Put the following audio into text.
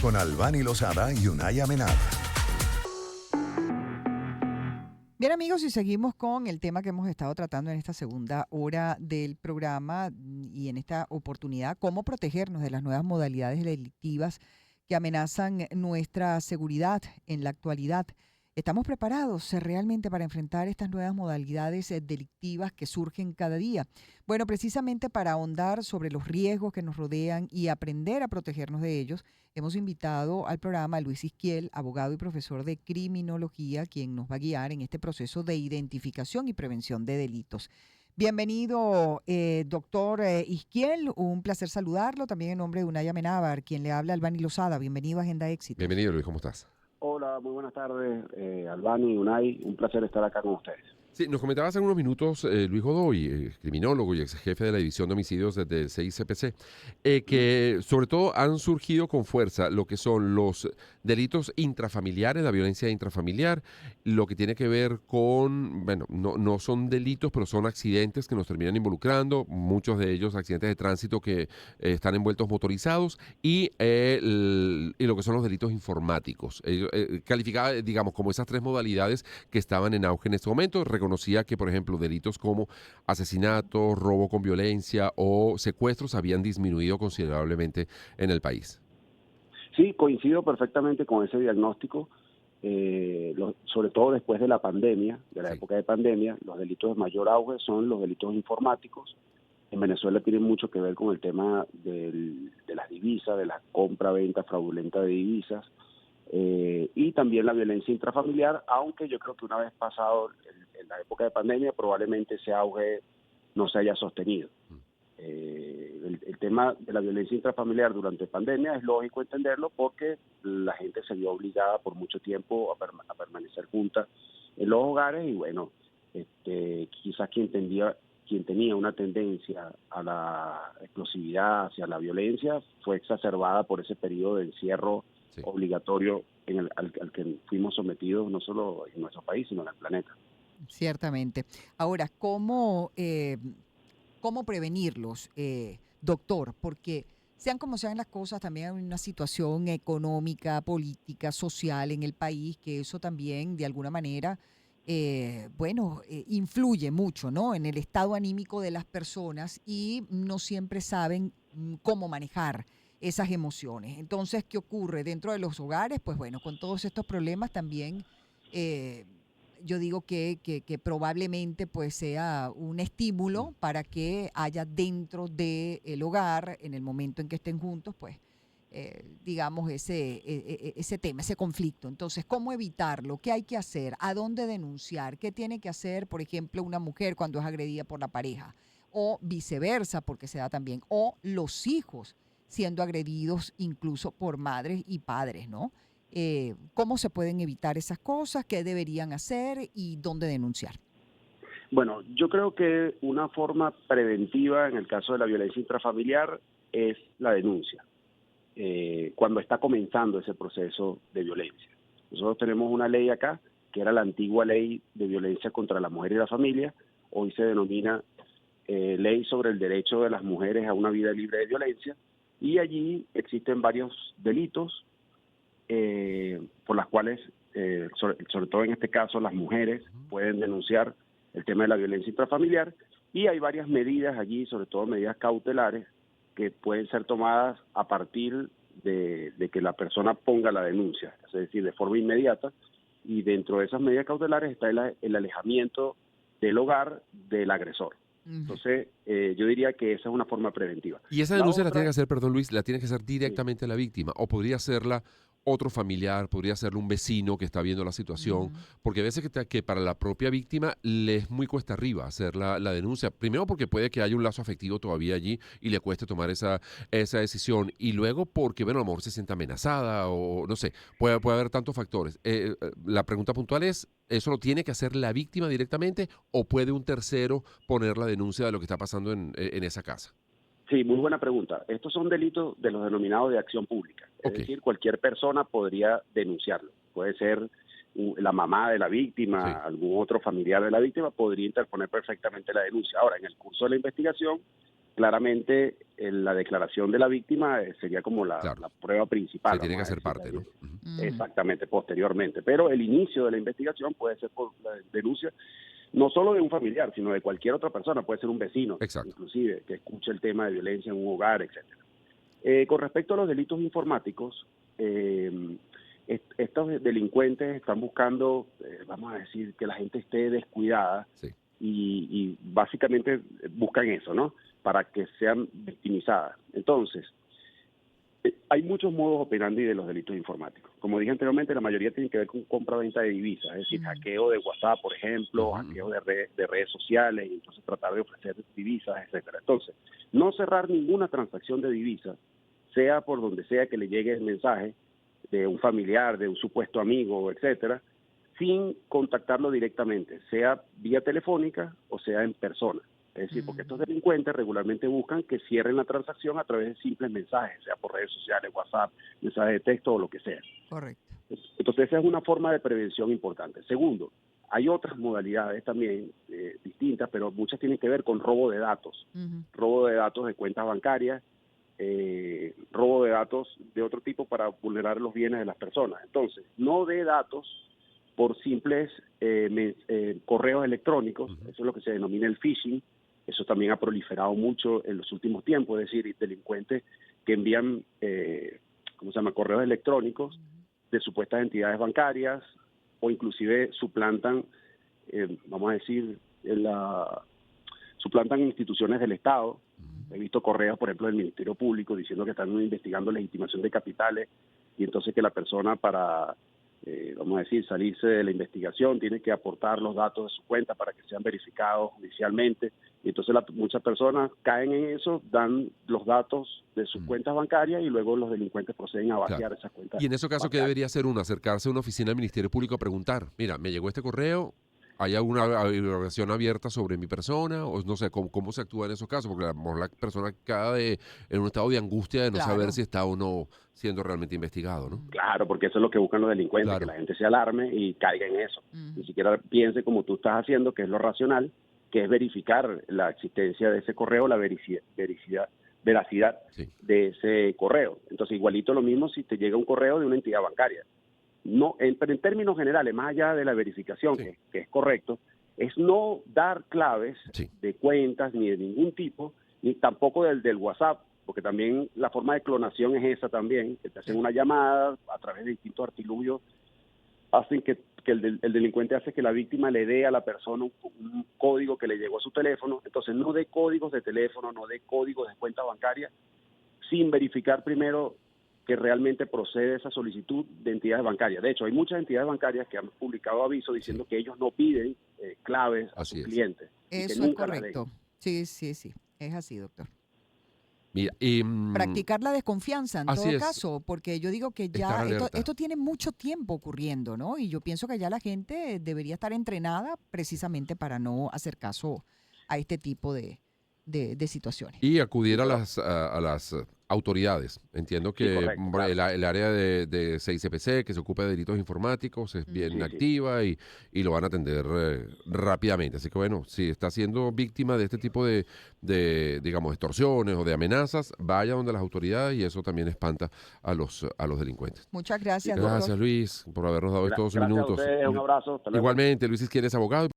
con Albany Lozada y Unay Amenab. Bien amigos, y seguimos con el tema que hemos estado tratando en esta segunda hora del programa y en esta oportunidad, cómo protegernos de las nuevas modalidades delictivas que amenazan nuestra seguridad en la actualidad. ¿Estamos preparados realmente para enfrentar estas nuevas modalidades delictivas que surgen cada día? Bueno, precisamente para ahondar sobre los riesgos que nos rodean y aprender a protegernos de ellos, hemos invitado al programa a Luis Isquiel, abogado y profesor de criminología, quien nos va a guiar en este proceso de identificación y prevención de delitos. Bienvenido, doctor Isquiel, un placer saludarlo, también en nombre de Unaya Menábar, quien le habla Albany Lozada. Bienvenido a Agenda Éxitos. Bienvenido, Luis, ¿cómo estás? Hola, muy buenas tardes, Albany, Unay, un placer estar acá con ustedes. Sí, nos comentaba hace unos minutos Luis Godoy, criminólogo y ex jefe de la División de Homicidios desde el CICPC, que sobre todo han surgido con fuerza lo que son los delitos intrafamiliares, la violencia intrafamiliar, lo que tiene que ver con, bueno, no son delitos, pero son accidentes que nos terminan involucrando, muchos de ellos accidentes de tránsito que están envueltos motorizados y lo que son los delitos informáticos. Calificaba, digamos, como esas tres modalidades que estaban en auge en este momento. Reconocía que, por ejemplo, delitos como asesinato, robo con violencia o secuestros habían disminuido considerablemente en el país. Sí, coincido perfectamente con ese diagnóstico, sobre todo después de la pandemia, de la época de pandemia, los delitos de mayor auge son los delitos informáticos. En Venezuela tienen mucho que ver con el tema de las divisas, de la compra-venta fraudulenta de divisas, y también la violencia intrafamiliar, aunque yo creo que una vez pasado en la época de pandemia probablemente ese auge no se haya sostenido. El tema de la violencia intrafamiliar durante pandemia es lógico entenderlo porque la gente se vio obligada por mucho tiempo a permanecer junta en los hogares y bueno, quizás quien tenía una tendencia a la explosividad, hacia la violencia, fue exacerbada por ese periodo de encierro obligatorio al que fuimos sometidos no solo en nuestro país, sino en el planeta. Ciertamente. Ahora, ¿cómo prevenirlos, doctor? Porque sean como sean las cosas, también hay una situación económica, política, social en el país, que eso también de alguna manera, influye mucho, ¿no? En el estado anímico de las personas y no siempre saben cómo manejar esas emociones. Entonces, ¿qué ocurre dentro de los hogares? Pues bueno, con todos estos problemas también eh, yo digo que probablemente pues sea un estímulo para que haya dentro del hogar, en el momento en que estén juntos, pues digamos ese tema, ese conflicto. Entonces, ¿cómo evitarlo? ¿Qué hay que hacer? ¿A dónde denunciar? ¿Qué tiene que hacer, por ejemplo, una mujer cuando es agredida por la pareja? O viceversa, porque se da también. O los hijos siendo agredidos incluso por madres y padres, ¿no? ¿Cómo se pueden evitar esas cosas? ¿Qué deberían hacer? ¿Y dónde denunciar? Bueno, yo creo que una forma preventiva en el caso de la violencia intrafamiliar es la denuncia, cuando está comenzando ese proceso de violencia. Nosotros tenemos una ley acá, que era la antigua ley de violencia contra la mujer y la familia, hoy se denomina Ley sobre el derecho de las mujeres a una vida libre de violencia, y allí existen varios delitos por las cuales, sobre todo en este caso, las mujeres pueden denunciar el tema de la violencia intrafamiliar, y hay varias medidas allí, sobre todo medidas cautelares, que pueden ser tomadas a partir de que la persona ponga la denuncia, es decir, de forma inmediata, y dentro de esas medidas cautelares está el alejamiento del hogar del agresor. Entonces, yo diría que esa es una forma preventiva. Y esa denuncia la tiene que hacer, perdón Luis, la tiene que hacer directamente a la víctima, o podría hacerla otro familiar, podría hacerlo un vecino que está viendo la situación, porque a veces que para la propia víctima le es muy cuesta arriba hacer la denuncia. Primero porque puede que haya un lazo afectivo todavía allí y le cueste tomar esa decisión, y luego porque, bueno, a lo mejor se siente amenazada o no sé, puede haber tantos factores. La pregunta puntual es, ¿eso lo tiene que hacer la víctima directamente o puede un tercero poner la denuncia de lo que está pasando en esa casa? Sí, muy buena pregunta. Estos son delitos de los denominados de acción pública. Es decir, cualquier persona podría denunciarlo. Puede ser la mamá de la víctima, algún otro familiar de la víctima, podría interponer perfectamente la denuncia. Ahora, en el curso de la investigación, claramente la declaración de la víctima sería como la prueba principal. Se tiene que vamos a hacer parte, ¿no? Exactamente, posteriormente. Pero el inicio de la investigación puede ser por la denuncia no solo de un familiar, sino de cualquier otra persona, puede ser un vecino, Exacto. inclusive, que escuche el tema de violencia en un hogar, etcétera. Con respecto a los delitos informáticos, estos delincuentes están buscando, vamos a decir, que la gente esté descuidada, Sí. y básicamente buscan eso, ¿no? Para que sean victimizadas. Entonces, hay muchos modos operandi de los delitos informáticos. Como dije anteriormente, la mayoría tienen que ver con compra-venta de divisas, es decir, hackeo de WhatsApp, por ejemplo, hackeo de redes sociales, y entonces tratar de ofrecer divisas, etcétera. Entonces, no cerrar ninguna transacción de divisas, sea por donde sea que le llegue el mensaje de un familiar, de un supuesto amigo, etcétera, sin contactarlo directamente, sea vía telefónica o sea en persona. Es decir, porque estos delincuentes regularmente buscan que cierren la transacción a través de simples mensajes, sea por redes sociales, WhatsApp, mensajes de texto o lo que sea. Correcto. Entonces esa es una forma de prevención importante. Segundo, hay otras modalidades también distintas, pero muchas tienen que ver con robo de datos. Robo de datos de cuentas bancarias, robo de datos de otro tipo para vulnerar los bienes de las personas. Entonces, no dé datos por simples correos electrónicos, eso es lo que se denomina el phishing. Eso también ha proliferado mucho en los últimos tiempos, es decir, delincuentes que envían, correos electrónicos de supuestas entidades bancarias o inclusive suplantan, vamos a decir, suplantan instituciones del Estado. He visto correos, por ejemplo, del Ministerio Público diciendo que están investigando legitimación de capitales y entonces que la persona para vamos a decir, salirse de la investigación, tiene que aportar los datos de su cuenta para que sean verificados judicialmente. Y entonces muchas personas caen en eso, dan los datos de sus cuentas bancarias y luego los delincuentes proceden a vaciar esas cuentas. Y en ese caso, bancarias. ¿qué debería hacer uno? Acercarse a una oficina del Ministerio Público a preguntar, mira, me llegó este correo, ¿hay alguna averiguación abierta sobre mi persona? O no sé, ¿cómo se actúa en esos casos? Porque a lo mejor la persona cae en un estado de angustia de no saber si está o no siendo realmente investigado, ¿no? Claro, porque eso es lo que buscan los delincuentes, que la gente se alarme y caiga en eso. Ni siquiera piense como tú estás haciendo, que es lo racional, que es verificar la existencia de ese correo, la veracidad de ese correo. Entonces, igualito lo mismo si te llega un correo de una entidad bancaria. No, pero en términos generales, más allá de la verificación, que es correcto, es no dar claves de cuentas ni de ningún tipo, ni tampoco del WhatsApp, porque también la forma de clonación es esa también, que te hacen una llamada a través de distintos artilugios, hacen que el delincuente hace que la víctima le dé a la persona un código que le llegó a su teléfono. Entonces no dé códigos de teléfono, no dé códigos de cuenta bancaria, sin verificar primero que realmente procede esa solicitud de entidades bancarias. De hecho, hay muchas entidades bancarias que han publicado avisos diciendo que ellos no piden claves a sus clientes. Eso es correcto. Sí, es así, doctor. Mira, practicar la desconfianza en todo es. caso, porque yo digo que ya esto tiene mucho tiempo ocurriendo, ¿no? Y yo pienso que ya la gente debería estar entrenada precisamente para no hacer caso a este tipo de situaciones. Y acudir a las autoridades. Entiendo que el área de 6CPC, que se ocupa de delitos informáticos, es bien activa y lo van a atender rápidamente. Así que bueno, si está siendo víctima de este tipo de digamos, extorsiones o de amenazas, vaya donde las autoridades y eso también espanta a los delincuentes. Muchas gracias, Gracias, doctor. Luis, por habernos dado estos minutos. Gracias a ustedes, un abrazo. Hasta luego. Igualmente, Luis Isquieres, abogado.